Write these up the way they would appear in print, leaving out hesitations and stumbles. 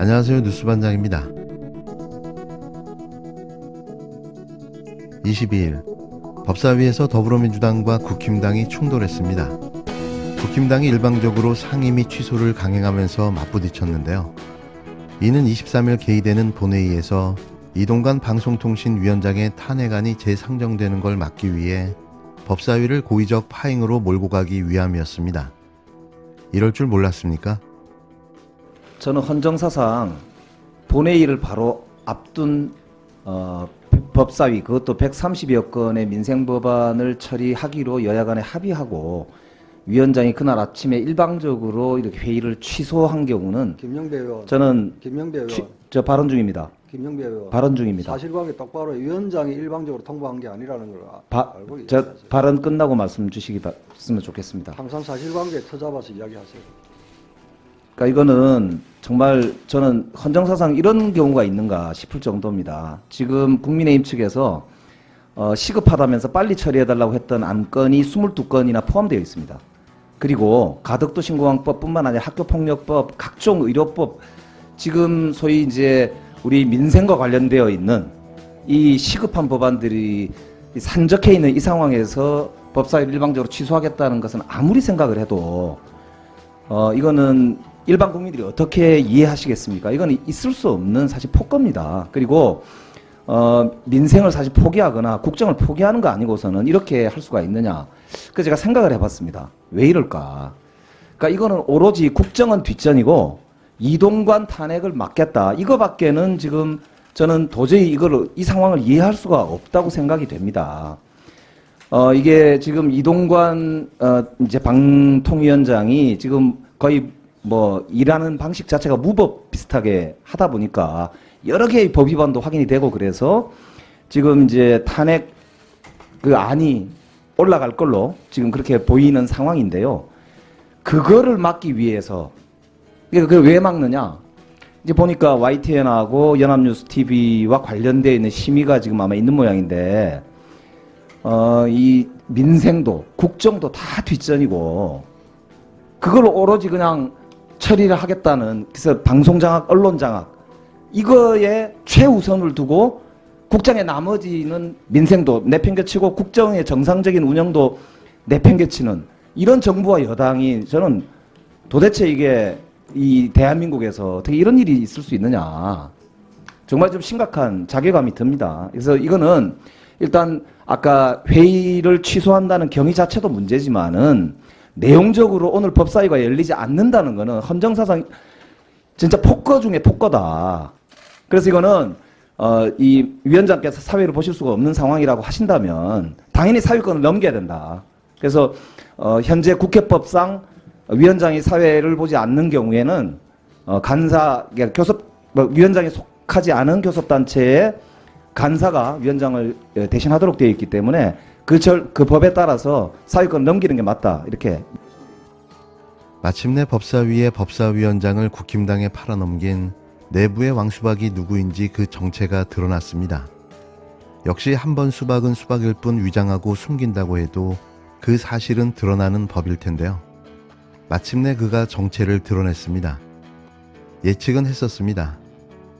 안녕하세요. 뉴스반장입니다. 22일 법사위에서 더불어민주당과 국힘당이 충돌했습니다. 국힘당이 일방적으로 상임위 취소를 강행하면서 맞부딪혔는데요. 이는 23일 개의되는 본회의에서 이동관 방송통신위원장의 탄핵안이 재상정되는 걸 막기 위해 법사위를 고의적 파행으로 몰고 가기 위함이었습니다. 이럴 줄 몰랐습니까? 저는 헌정사상 본회의를 바로 앞둔 법사위, 그것도 130여 건의 민생법안을 처리하기로 여야 간에 합의하고 위원장이 그날 아침에 일방적으로 이렇게 회의를 취소한 경우는 김영배 의원. 저는 김영배 의원. 저 발언 중입니다. 김영배 의원. 발언 중입니다. 사실관계 똑바로 위원장이 일방적으로 통보한 게 아니라는 걸 알고 저 있어야죠. 발언 끝나고 말씀 주시면 좋겠습니다. 항상 사실관계 터잡아서 이야기하세요. 그러니까 이거는 정말 저는 헌정사상 이런 경우가 있는가 싶을 정도입니다. 지금 국민의힘 측에서 시급하다면서 빨리 처리해달라고 했던 안건이 22건이나 포함되어 있습니다. 그리고 가덕도 신고항법뿐만 아니라 학교폭력법, 각종 의료법, 지금 소위 이제 우리 민생과 관련되어 있는 이 시급한 법안들이 산적해 있는 이 상황에서 법사위를 일방적으로 취소하겠다는 것은 아무리 생각을 해도 이거는 일반 국민들이 어떻게 이해하시겠습니까? 이건 있을 수 없는 사실 폭거입니다. 그리고 민생을 사실 포기하거나 국정을 포기하는 거 아니고서는 이렇게 할 수가 있느냐. 그래서 제가 생각을 해봤습니다. 왜 이럴까? 그러니까 이거는 오로지 국정은 뒷전이고 이동관 탄핵을 막겠다. 이거밖에는 지금 저는 도저히 이 상황을 이해할 수가 없다고 생각이 됩니다. 이게 지금 이동관 이제 방통위원장이 지금 거의 뭐 일하는 방식 자체가 무법 비슷하게 하다 보니까 여러 개의 법 위반도 확인이 되고 그래서 지금 이제 탄핵 그 안이 올라갈 걸로 지금 그렇게 보이는 상황인데요. 그거를 막기 위해서 그게 왜 막느냐? 이제 보니까 YTN하고 연합뉴스 TV와 관련되어 있는 심의가 지금 아마 있는 모양인데 이 민생도 국정도 다 뒷전이고 그걸 오로지 그냥 처리를 하겠다는 그래서 방송 장악, 언론 장악 이거에 최우선을 두고 국정의 나머지는 민생도 내팽개치고 국정의 정상적인 운영도 내팽개치는 이런 정부와 여당이 저는 도대체 이게 이 대한민국에서 어떻게 이런 일이 있을 수 있느냐 정말 좀 심각한 자괴감이 듭니다. 그래서 이거는 일단 아까 회의를 취소한다는 경위 자체도 문제지만은 내용적으로 오늘 법사위가 열리지 않는다는 것은 헌정사상 진짜 폭거 중에 폭거다. 그래서 이거는 이 위원장께서 사회를 보실 수가 없는 상황이라고 하신다면 당연히 사회권을 넘겨야 된다. 그래서 현재 국회법상 위원장이 사회를 보지 않는 경우에는 간사 위원장이 속하지 않은 교섭단체의 간사가 위원장을 대신하도록 되어 있기 때문에 그 법에 따라서 사회권을 넘기는 게 맞다. 이렇게. 마침내 법사위의 법사위원장을 국힘당에 팔아넘긴 내부의 왕수박이 누구인지 그 정체가 드러났습니다. 역시 한 번 수박은 수박일 뿐 위장하고 숨긴다고 해도 그 사실은 드러나는 법일 텐데요. 마침내 그가 정체를 드러냈습니다. 예측은 했었습니다.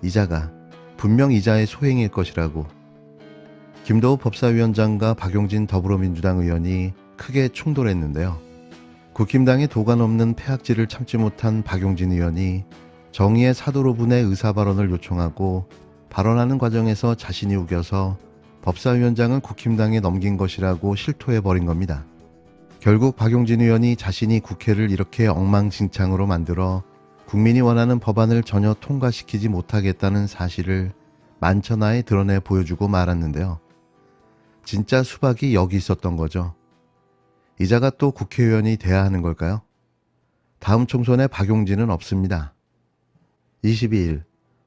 이자가 분명 이자의 소행일 것이라고. 김도우 법사위원장과 박용진 더불어민주당 의원이 크게 충돌했는데요. 국힘당의 도가 넘는 폐악질을 참지 못한 박용진 의원이 정의의 사도로분의 의사발언을 요청하고 발언하는 과정에서 자신이 우겨서 법사위원장을 국힘당에 넘긴 것이라고 실토해버린 겁니다. 결국 박용진 의원이 자신이 국회를 이렇게 엉망진창으로 만들어 국민이 원하는 법안을 전혀 통과시키지 못하겠다는 사실을 만천하에 드러내 보여주고 말았는데요. 진짜 수박이 여기 있었던 거죠. 이자가 또 국회의원이 돼야 하는 걸까요? 다음 총선에 박용진은 없습니다. 22일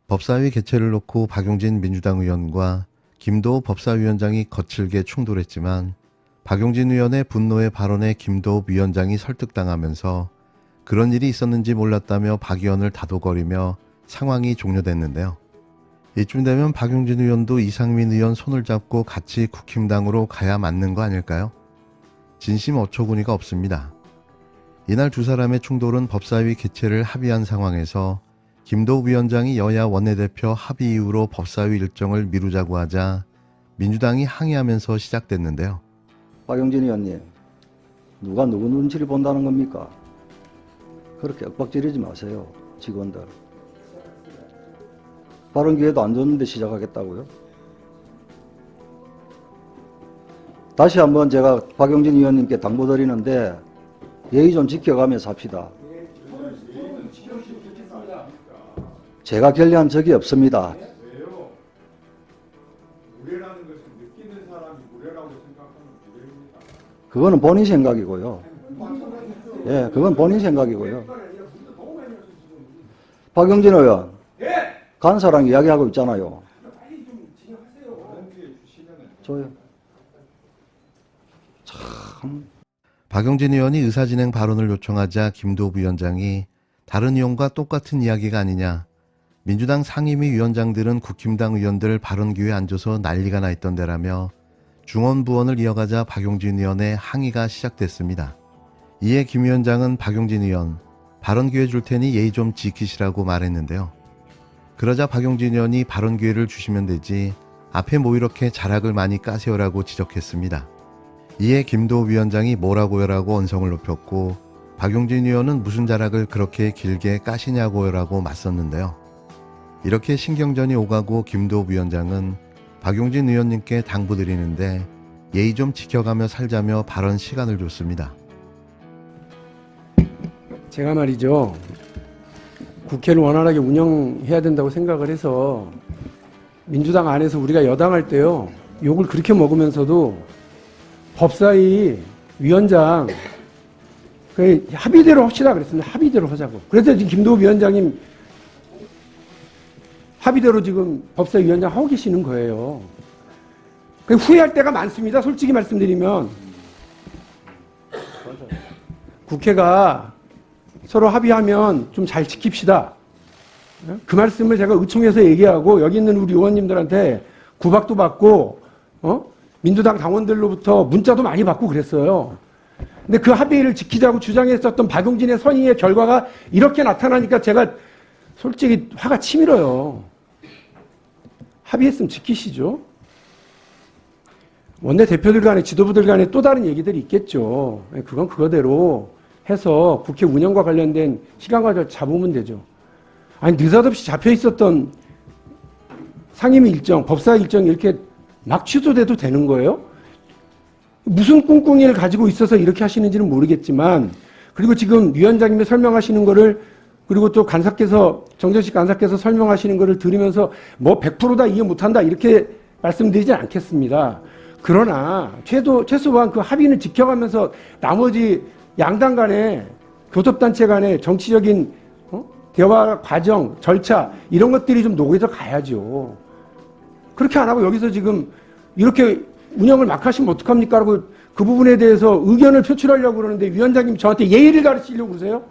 법사위 개최를 놓고 박용진 민주당 의원과 김도우 법사위원장이 거칠게 충돌했지만 박용진 의원의 분노의 발언에 김도우 위원장이 설득당하면서 그런 일이 있었는지 몰랐다며 박 의원을 다독거리며 상황이 종료됐는데요. 이쯤 되면 박용진 의원도 이상민 의원 손을 잡고 같이 국힘당으로 가야 맞는 거 아닐까요? 진심 어처구니가 없습니다. 이날 두 사람의 충돌은 법사위 개최를 합의한 상황에서 김도우 위원장이 여야 원내대표 합의 이후로 법사위 일정을 미루자고 하자 민주당이 항의하면서 시작됐는데요. 박용진 의원님, 누가 누구 눈치를 본다는 겁니까? 그렇게 윽박지르지 마세요, 직원들. 발언 기회도 안 줬는데 시작하겠다고요? 다시 한번 제가 박용진 의원님께 당부드리는데 예의 좀 지켜가면서 합시다. 제가 결례한 적이 없습니다. 왜요? 무례라는 것은 느끼는 사람이 무례라고 생각하면 무례입니다. 그거는 본인 생각이고요. 예, 그건 본인 생각이고요. 박용진 의원, 간사랑 이야기하고 있잖아요. 저요. 박용진 의원이 의사진행 발언을 요청하자 김도우 위원장이 다른 의원과 똑같은 이야기가 아니냐. 민주당 상임위 위원장들은 국힘당 의원들 발언 기회에 안 줘서 난리가 나 있던데라며 중언부언을 이어가자 박용진 의원의 항의가 시작됐습니다. 이에 김 위원장은 박용진 의원, 발언 기회 줄 테니 예의 좀 지키시라고 말했는데요. 그러자 박용진 의원이 발언 기회를 주시면 되지 앞에 뭐 이렇게 자락을 많이 까세요라고 지적했습니다. 이에 김도우 위원장이 뭐라고요라고 언성을 높였고 박용진 의원은 무슨 자락을 그렇게 길게 까시냐고요라고 맞섰는데요. 이렇게 신경전이 오가고 김도우 위원장은 박용진 의원님께 당부드리는데 예의 좀 지켜가며 살자며 발언 시간을 줬습니다. 제가 말이죠. 국회를 원활하게 운영해야 된다고 생각을 해서 민주당 안에서 우리가 여당할 때요. 욕을 그렇게 먹으면서도 법사위 위원장 합의대로 합시다 그랬습니다. 합의대로 하자고. 그래서 지금 김도우 위원장님 합의대로 지금 법사위 위원장 하고 계시는 거예요. 후회할 때가 많습니다. 솔직히 말씀드리면. 국회가 서로 합의하면 좀 잘 지킵시다. 그 말씀을 제가 의총에서 얘기하고 여기 있는 우리 의원님들한테 구박도 받고 민주당 당원들로부터 문자도 많이 받고 그랬어요. 근데 그 합의를 지키자고 주장했었던 박용진의 선의의 결과가 이렇게 나타나니까 제가 솔직히 화가 치밀어요. 합의했으면 지키시죠. 원내대표들 간에 지도부들 간에 또 다른 얘기들이 있겠죠. 그건 그거대로 해서 국회 운영과 관련된 시간과 잡으면 되죠. 아니 느닷없이 잡혀 있었던 상임위 일정, 법사위 일정이 이렇게 막 취소돼도 되는 거예요? 무슨 꿍꿍이를 가지고 있어서 이렇게 하시는지는 모르겠지만 그리고 지금 위원장님이 설명하시는 거를 그리고 또 간사께서 정재식 간사께서 설명하시는 거를 들으면서 뭐 100%다 이해 못한다 이렇게 말씀드리지 않겠습니다. 그러나 최소한 그 합의는 지켜가면서 나머지 양당 간에 교섭단체 간에 정치적인 대화 과정, 절차 이런 것들이 좀 녹여서 가야죠. 그렇게 안 하고 여기서 지금 이렇게 운영을 막 하시면 어떡합니까? 라고 그 부분에 대해서 의견을 표출하려고 그러는데 위원장님 저한테 예의를 가르치려고 그러세요?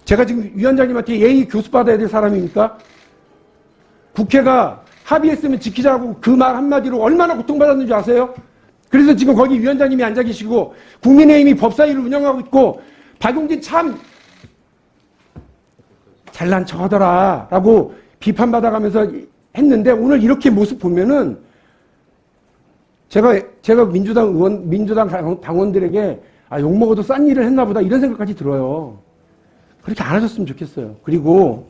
제가 지금 위원장님한테 예의 교수받아야 될 사람입니까? 국회가 합의했으면 지키자고 그 말 한마디로 얼마나 고통받았는지 아세요? 그래서 지금 거기 위원장님이 앉아 계시고 국민의힘이 법사위를 운영하고 있고 박용진 참 잘난 척하더라 라고 비판받아가면서 했는데 오늘 이렇게 모습 보면은 제가 민주당 당원들에게 욕먹어도 싼 일을 했나 보다 이런 생각까지 들어요. 그렇게 안 하셨으면 좋겠어요. 그리고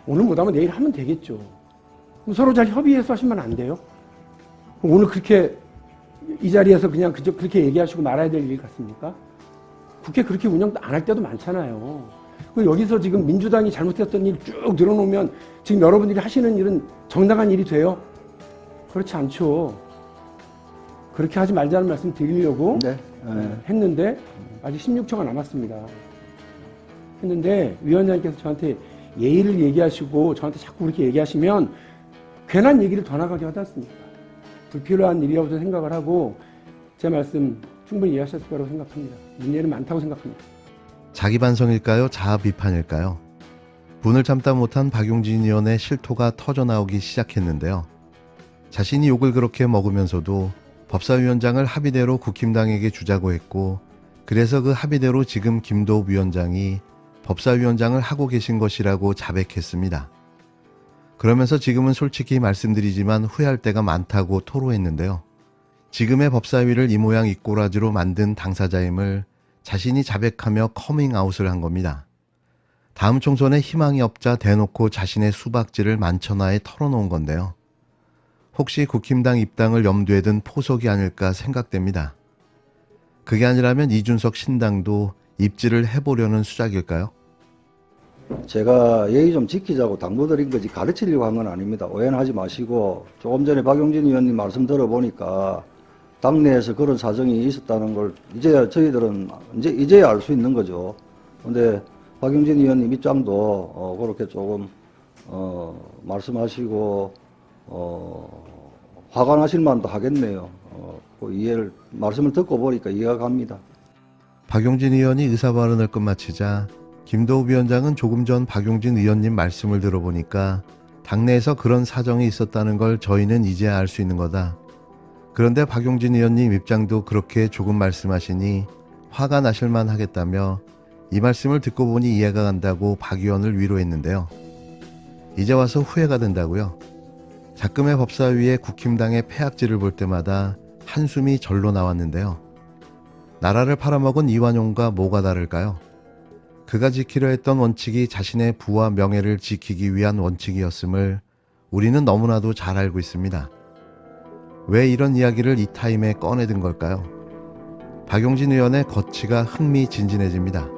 오늘 못하면 내일 하면 되겠죠. 서로 잘 협의해서 하시면 안 돼요? 오늘 그렇게 이 자리에서 그냥 그렇게 얘기하시고 말아야 될 일 같습니까? 국회 그렇게 운영 안 할 때도 많잖아요. 여기서 지금 민주당이 잘못했던 일 쭉 늘어놓으면 지금 여러분들이 하시는 일은 정당한 일이 돼요? 그렇지 않죠. 그렇게 하지 말자는 말씀 드리려고 했는데 아직 16초가 남았습니다. 했는데 위원장님께서 저한테 예의를 얘기하시고 저한테 자꾸 그렇게 얘기하시면 괜한 얘기를 더 나가게 하지 않습니까? 불필요한 일이라고 생각을 하고 제 말씀 충분히 이해하셨을 거라고 생각합니다. 문제는 많다고 생각합니다. 자기 반성일까요? 자아 비판일까요? 분을 참다 못한 박용진 의원의 실토가 터져나오기 시작했는데요. 자신이 욕을 그렇게 먹으면서도 법사위원장을 합의대로 국힘당에게 주자고 했고 그래서 그 합의대로 지금 김도우 위원장이 법사위원장을 하고 계신 것이라고 자백했습니다. 그러면서 지금은 솔직히 말씀드리지만 후회할 때가 많다고 토로했는데요. 지금의 법사위를 이 모양 이 꼬라지로 만든 당사자임을 자신이 자백하며 커밍아웃을 한 겁니다. 다음 총선에 희망이 없자 대놓고 자신의 수박질을 만천하에 털어놓은 건데요. 혹시 국힘당 입당을 염두에 둔 포석이 아닐까 생각됩니다. 그게 아니라면 이준석 신당도 입질을 해보려는 수작일까요? 제가 예의 좀 지키자고 당부드린 거지 가르치려고 한 건 아닙니다. 오해는 하지 마시고, 조금 전에 박용진 의원님 말씀 들어보니까 당내에서 그런 사정이 있었다는 걸 이제야 저희들은 이제야 알 수 있는 거죠. 근데 박용진 의원님 입장도 그렇게 조금 말씀하시고 화가 나실 만도 하겠네요. 그 말씀을 듣고 보니까 이해가 갑니다. 박용진 의원이 의사 발언을 끝마치자 김도우 위원장은 조금 전 박용진 의원님 말씀을 들어보니까 당내에서 그런 사정이 있었다는 걸 저희는 이제야 알 수 있는 거다. 그런데 박용진 의원님 입장도 그렇게 조금 말씀하시니 화가 나실만 하겠다며 이 말씀을 듣고 보니 이해가 간다고 박 의원을 위로했는데요. 이제 와서 후회가 된다고요? 작금의 법사위에 국힘당의 폐악질을 볼 때마다 한숨이 절로 나왔는데요. 나라를 팔아먹은 이완용과 뭐가 다를까요? 그가 지키려 했던 원칙이 자신의 부와 명예를 지키기 위한 원칙이었음을 우리는 너무나도 잘 알고 있습니다. 왜 이런 이야기를 이 타임에 꺼내든 걸까요? 박용진 의원의 거취가 흥미진진해집니다.